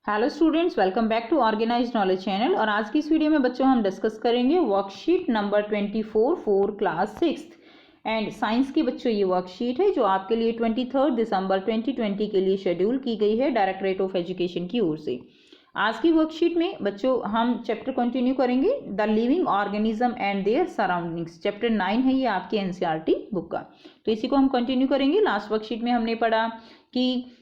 Hello students, welcome back to organised knowledge channel. और आज की इस वीडियो में बच्चों हम डिस्कस करेंगे worksheet number 24 for class 6 and science की। बच्चों ये वर्कशीट है जो आपके लिए 23 दिसंबर 2020 के लिए शेड्यूल की गई है डायरेक्टरेट ऑफ एजुकेशन की ओर से। आज की वर्कशीट में बच्चों हम चैप्टर कंटिन्यू करेंगे the living organism and there surroundings. Chapter 9 है ये आपके एनसीईआरटी बुक का, तो इसी को हम कंटिन्यू करेंगे। लास्ट वर्कशीट में हमने पढ़ा कि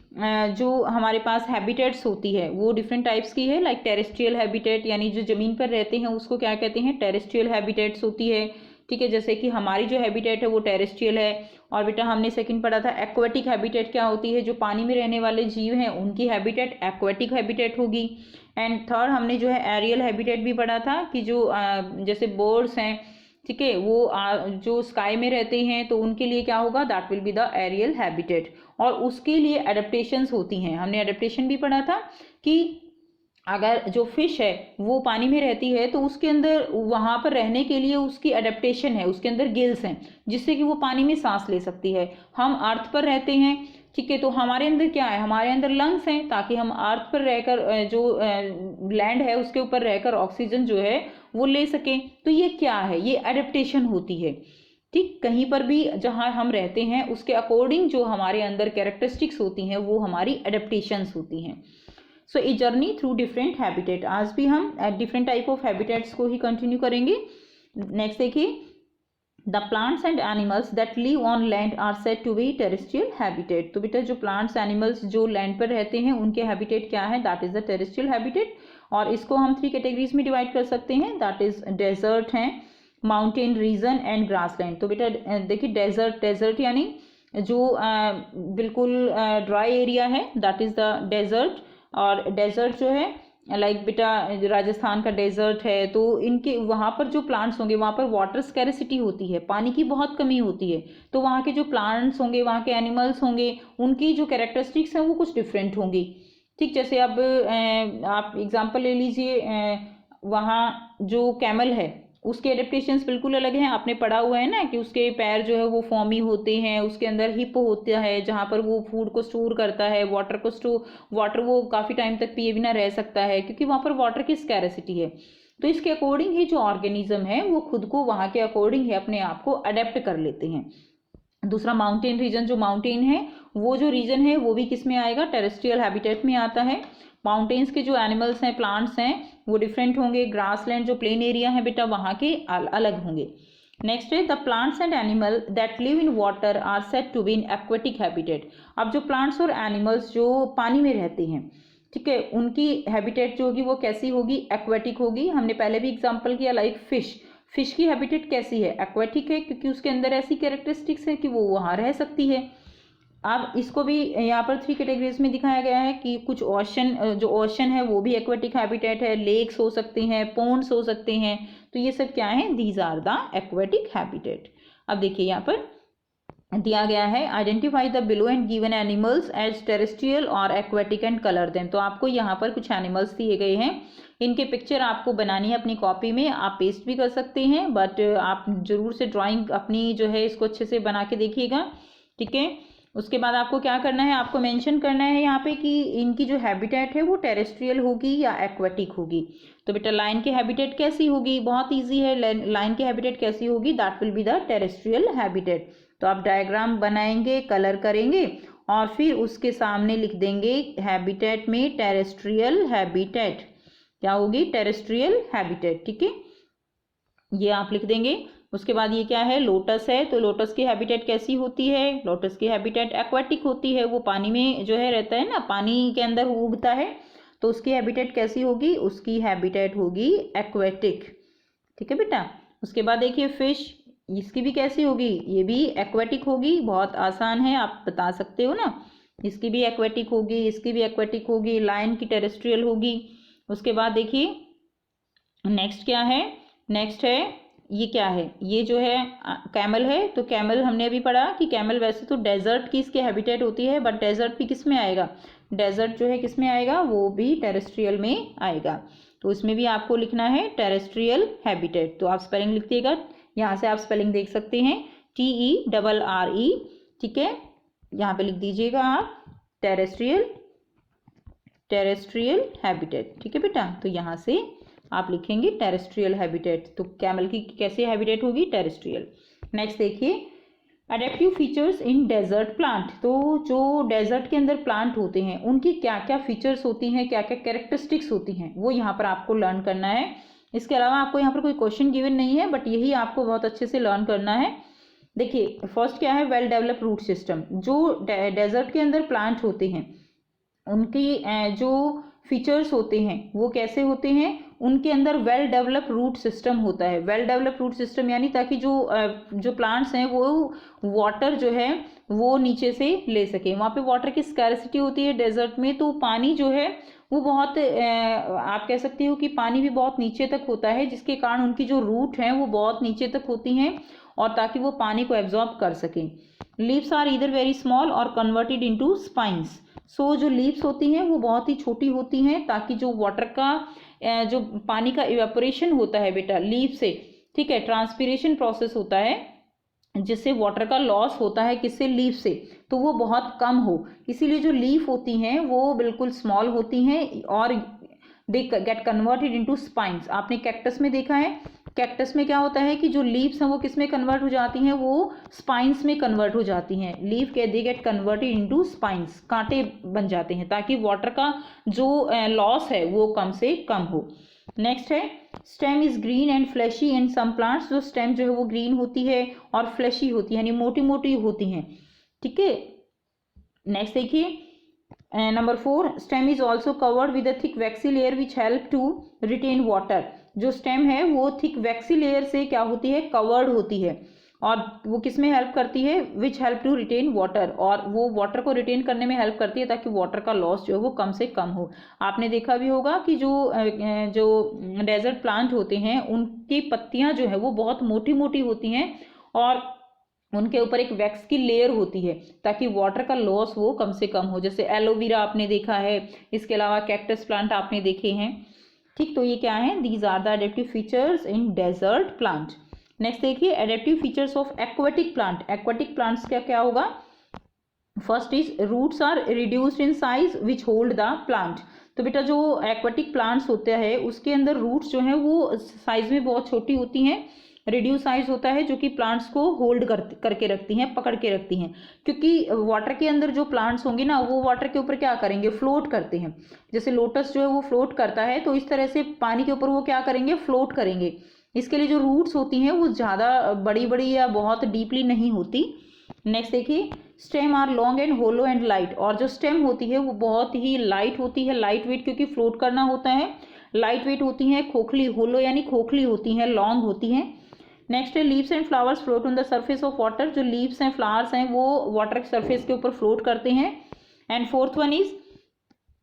जो हमारे पास हैबिटेट्स होती है वो डिफरेंट टाइप्स की है, लाइक टेरेस्ट्रियल हैबिटेट, यानी जो ज़मीन पर रहते हैं उसको क्या कहते हैं, टेरेस्ट्रियल हैबिटेट्स होती है। ठीक है, जैसे कि हमारी जो हैबिटेट है वो टेरेस्ट्रियल है। और बेटा हमने सेकंड पढ़ा था एक्वाटिक हैबिटेट क्या होती है, जो पानी में रहने वाले जीव हैं उनकी हैबिटेट एक्वाटिक हैबिटेट होगी। एंड थर्ड हमने जो है एरियल हैबिटेट भी पढ़ा था कि जो जैसे बर्ड्स हैं, ठीक है, वो जो स्काई में रहते हैं तो उनके लिए क्या होगा, that will be the aerial habitat. और उसके लिए एडेप्टेशंस होती हैं। हमने एडेप्टेशन भी पढ़ा था कि अगर जो फिश है वो पानी में रहती है तो उसके अंदर वहाँ पर रहने के लिए उसकी एडेप्टेशन है, उसके अंदर गिल्स हैं जिससे कि वो पानी में सांस ले सकती है। हम अर्थ पर रहते हैं, ठीक है, तो हमारे अंदर क्या है, हमारे अंदर लंग्स हैं ताकि हम अर्थ पर रहकर जो लैंड है उसके ऊपर रहकर ऑक्सीजन जो है वो ले सकें। तो ये क्या है, ये एडेप्टेशन होती है। ठीक, कहीं पर भी जहाँ हम रहते हैं उसके अकॉर्डिंग जो हमारे अंदर कैरेक्टरिस्टिक्स होती हैं वो हमारी एडेप्टेशंस होती हैं। So a journey through different habitat, आज भी हम डिफरेंट टाइप ऑफ हैबिटेट्स को ही कंटिन्यू करेंगे। नेक्स्ट देखिए, the plants and animals that live on land are said to be terrestrial habitat. तो बेटा जो प्लांट्स एनिमल्स जो लैंड पर रहते हैं उनके हैबिटेट क्या है, that is the terrestrial habitat. और इसको हम 3 कैटेगरीज में डिवाइड कर सकते हैं, दैट इज डेजर्ट हैं, माउंटेन रीजन एंड ग्रासलैंड। तो बेटा देखिए डेजर्ट यानी जो बिल्कुल ड्राई एरिया है दैट इज द डेजर्ट। और डेजर्ट जो है लाइक बेटा राजस्थान का डेजर्ट है, तो इनके वहाँ पर जो प्लांट्स होंगे वहाँ पर वाटर स्कैरिसिटी होती है, पानी की बहुत कमी होती है। तो वहाँ के जो प्लांट्स होंगे, वहाँ के एनिमल्स होंगे, उनकी जो कैरेक्टरिस्टिक्स हैं वो कुछ डिफरेंट होंगी। ठीक, जैसे अब आप एग्जांपल ले लीजिए, वहाँ जो कैमल है उसके एडेप्टेशंस बिल्कुल अलग हैं। आपने पढ़ा हुआ है ना कि उसके पैर जो है वो फॉर्मी होते हैं, उसके अंदर हिप होता है जहाँ पर वो फूड को स्टोर करता है, वाटर वो काफ़ी टाइम तक पिए बिना रह सकता है क्योंकि वहाँ पर वाटर की स्कैरेसिटी है। तो इसके अकॉर्डिंग ही जो ऑर्गेनिज्म है वो खुद को वहाँ के अकॉर्डिंग ही अपने आप को अडेप्ट कर लेते हैं। दूसरा माउंटेन रीजन, जो माउंटेन है वो जो रीजन है वो भी किस में आएगा, टेरेस्ट्रियल हैबिटेट में आता है। माउंटेन्स के जो एनिमल्स हैं, प्लांट्स हैं, वो डिफरेंट होंगे। ग्रासलैंड जो प्लेन एरिया है बेटा वहाँ के अलग होंगे। नेक्स्ट है the plants and animal that live in water are said to be in aquatic habitat. अब जो प्लांट्स और एनिमल्स जो पानी में रहते हैं, ठीक है, उनकी हैबिटेट जो होगी वो कैसी होगी, एक्वेटिक होगी। हमने पहले भी एग्जाम्पल किया, लाइक फिश की हैबिटेट कैसी है, एक्वेटिक है, क्योंकि उसके अंदर ऐसी कैरेक्टरिस्टिक्स है कि वो वहाँ रह सकती है। अब इसको भी यहाँ पर 3 कैटेगरीज में दिखाया गया है कि कुछ ओशन है वो भी एक्वेटिक हैबिटेट है, लेक्स हो सकते हैं, पोन्ड्स हो सकते हैं, तो ये सब क्या है, these are the aquatic habitat. अब देखिए यहाँ पर दिया गया है, identify the below and given animals as terrestrial और एक्वेटिक एंड कलर देम। तो आपको यहाँ पर कुछ एनिमल्स दिए गए हैं, इनके पिक्चर आपको बनानी है अपनी कॉपी में, आप पेस्ट भी कर सकते हैं, बट आप जरूर से ड्राइंग अपनी जो है इसको अच्छे से बना के देखिएगा। ठीक है, उसके बाद आपको क्या करना है, आपको मेंशन करना है यहाँ पे कि इनकी जो हैबिटेट है वो टेरेस्ट्रियल होगी या एक्वेटिक होगी। तो बेटा लाइन की हैबिटेट कैसी होगी, बहुत इजी है, लाइन की हैबिटेट कैसी होगी, that will be the terrestrial habitat. तो आप डायग्राम बनाएंगे, कलर करेंगे और फिर उसके सामने लिख देंगे हैबिटेट में टेरेस्ट्रियल हैबिटेट, क्या होगी, टेरेस्ट्रियल हैबिटेट। ठीक है, ये आप लिख देंगे। उसके बाद ये क्या है, लोटस है, तो लोटस की हैबिटेट कैसी होती है, लोटस की हैबिटेट एक्वाटिक होती है, वो पानी में जो है रहता है ना, पानी के अंदर उगता है, तो उसकी हैबिटेट कैसी होगी, उसकी हैबिटेट होगी एक्वेटिक। ठीक है बेटा, उसके बाद देखिए फिश, इसकी भी कैसी होगी, ये भी एक्वेटिक होगी, बहुत आसान है, आप बता सकते हो ना, इसकी भी एक्वेटिक होगी, इसकी भी एक्वेटिक होगी, लायन की टेरेस्ट्रियल होगी। उसके बाद देखिए नेक्स्ट क्या है, नेक्स्ट है ये क्या है, ये जो है कैमल है, तो कैमल हमने अभी पढ़ा कि कैमल वैसे तो डेजर्ट की इसकी हैबिटेट होती है, बट डेजर्ट भी किस में आएगा, डेजर्ट जो है किस में आएगा, वो भी टेरेस्ट्रियल में आएगा। तो इसमें भी आपको लिखना है टेरेस्ट्रियल हैबिटेट। तो आप स्पेलिंग लिखिएगा, यहाँ से आप स्पेलिंग देख सकते हैं, TERRE। ठीक है, यहाँ पे लिख दीजिएगा आप टेरेस्ट्रियल टेरेस्ट्रियल हैबिटेट। ठीक है बेटा, तो यहाँ से आप लिखेंगे टेरेस्ट्रियल हैबिटेट। तो कैमल की कैसे हैबिटेट होगी? टेरेस्ट्रियल। नेक्स्ट देखिए, adaptive features in desert plant. तो जो डेजर्ट के अंदर प्लांट होते हैं उनकी क्या क्या फीचर्स होती हैं, क्या क्या कैरेक्टरिस्टिक्स होती हैं, वो यहाँ पर आपको लर्न करना है। इसके अलावा आपको यहाँ पर कोई क्वेश्चन गिवन नहीं है, बट यही आपको बहुत अच्छे से लर्न करना है। देखिए फर्स्ट क्या है, वेल डेवलप रूट सिस्टम। जो डेजर्ट के अंदर प्लांट होते हैं उनकी जो फीचर्स होते हैं वो कैसे होते हैं, उनके अंदर वेल डेवलप रूट सिस्टम होता है। वेल डेवलप रूट सिस्टम यानी ताकि जो प्लांट्स हैं वो वाटर जो है वो नीचे से ले सके। वहाँ पे वाटर की स्कैरसिटी होती है डेजर्ट में, तो पानी जो है वो बहुत आप कह सकते हो कि पानी भी बहुत नीचे तक होता है, जिसके कारण उनकी जो रूट हैं वो बहुत नीचे तक होती हैं और ताकि वो पानी को एब्जॉर्ब कर सकें। Leaves are either very small और कन्वर्टेड इनटू स्पाइंस। सो जो लीव्स होती हैं वो बहुत ही छोटी होती हैं ताकि जो वाटर का जो पानी का इवेपोरेशन होता है बेटा लीव से, ठीक है, ट्रांसपीरेशन प्रोसेस होता है जिससे वाटर का लॉस होता है, किससे? लीफ से, तो वो बहुत कम हो। इसीलिए जो लीफ होती हैं वो बिल्कुल स्मॉल होती हैं और they get converted into spines. आपने कैक्टस में देखा है, कैक्टस में क्या होता है कि जो लीव्स हैं वो किस में कन्वर्ट हो जाती हैं? वो स्पाइंस में कन्वर्ट हो जाती हैं। लीफ के they get converted into spines, कांटे बन जाते हैं ताकि वाटर का जो लॉस है वो कम से कम हो। नेक्स्ट है, stem is green and fleshy in some plants. जो स्टेम जो है वो ग्रीन होती है और फ्लैशी होती है, यानी मोटी मोटी होती हैं। ठीक है, नेक्स्ट देखिए number 4, stem is also covered with a thick waxy layer which help to retain water. जो स्टेम है वो थिक वैक्सी लेयर से क्या होती है? कवर्ड होती है और वो किस में हेल्प करती है? Which help to retain water, और वो वाटर को रिटेन करने में हेल्प करती है ताकि वाटर का लॉस जो है वो कम से कम हो। आपने देखा भी होगा कि जो डेजर्ट प्लांट होते हैं उनकी पत्तियां जो है वो बहुत मोटी मोटी होती हैं और उनके ऊपर एक वैक्स की लेयर होती है ताकि वाटर का लॉस वो कम से कम हो। जैसे एलोवेरा आपने देखा है, इसके अलावा कैक्टस प्लांट आपने देखे हैं। ठीक, तो ये क्या है? These are the adaptive features in desert plant. Next देखिए, adaptive features of aquatic plant. Aquatic plants क्या क्या होगा? First is roots are reduced in size which hold the plant. तो बेटा जो एक्वाटिक प्लांट्स होते हैं उसके अंदर रूट्स जो हैं वो साइज में बहुत छोटी होती हैं, रिड्यूस साइज होता है, जो कि प्लांट्स को होल्ड करके रखती हैं, पकड़ के रखती हैं। क्योंकि वाटर के अंदर जो प्लांट्स होंगे ना वो वाटर के ऊपर क्या करेंगे? फ्लोट करते हैं। जैसे लोटस जो है वो फ्लोट करता है, तो इस तरह से पानी के ऊपर वो क्या करेंगे? फ्लोट करेंगे। इसके लिए जो रूट्स होती हैं वो ज़्यादा बड़ी बड़ी या बहुत डीपली नहीं होती। नेक्स्ट देखिए, stem are long and hollow and light. और जो स्टेम होती है वो बहुत ही लाइट होती है, लाइट वेट, क्योंकि फ्लोट करना होता है, लाइट वेट होती हैं। खोखली, होलो यानी खोखली होती हैं, लॉन्ग होती हैं। नेक्स्ट है, leaves and flowers float on the surface of water. जो लीव्स हैं, फ्लावर्स हैं, वो वाटर के सरफेस के ऊपर फ्लोट करते हैं। And fourth one is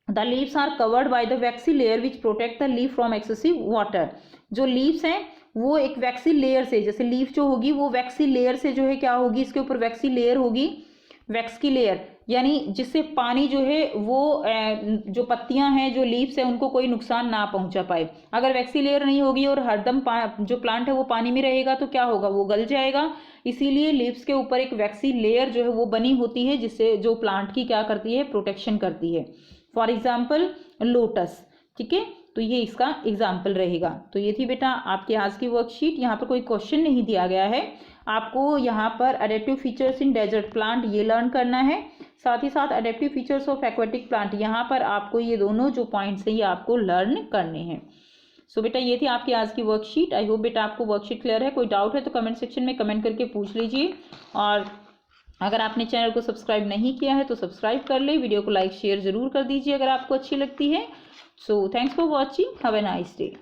the leaves are covered by the waxy layer which protect the leaf from excessive water. जो लीव्स हैं वो एक वैक्सी लेयर से, जैसे लीफ जो होगी वो वैक्सी लेयर से जो है क्या होगी? इसके ऊपर वैक्सी लेयर होगी, वैक्स की लेयर, यानी जिससे पानी जो है वो जो पत्तियां हैं, जो लीव्स है, उनको कोई नुकसान ना पहुंचा पाए। अगर वैक्सी लेयर नहीं होगी और हरदम जो प्लांट है वो पानी में रहेगा तो क्या होगा? वो गल जाएगा। इसीलिए लीव्स के ऊपर एक वैक्सी लेयर जो है वो बनी होती है, जिससे जो प्लांट की क्या करती है? प्रोटेक्शन करती है। For example lotus. ठीक है, तो ये इसका एग्जाम्पल रहेगा। तो ये थी बेटा आपकी आज की वर्कशीट। यहाँ पर कोई क्वेश्चन नहीं दिया गया है, आपको यहाँ पर adaptive features in desert plant ये लर्न करना है, साथ ही साथ adaptive features of aquatic plant, यहाँ पर आपको ये दोनों जो पॉइंट्स हैं ये आपको लर्न करने हैं। सो बेटा ये थी आपकी आज की वर्कशीट। आई होप बेटा आपको वर्कशीट क्लियर है। कोई डाउट है तो कमेंट सेक्शन में कमेंट करके पूछ लीजिए, और अगर आपने चैनल को सब्सक्राइब नहीं किया है तो सब्सक्राइब कर ले, वीडियो को लाइक शेयर ज़रूर कर दीजिए अगर आपको अच्छी लगती है। So thanks for watching, have a nice day.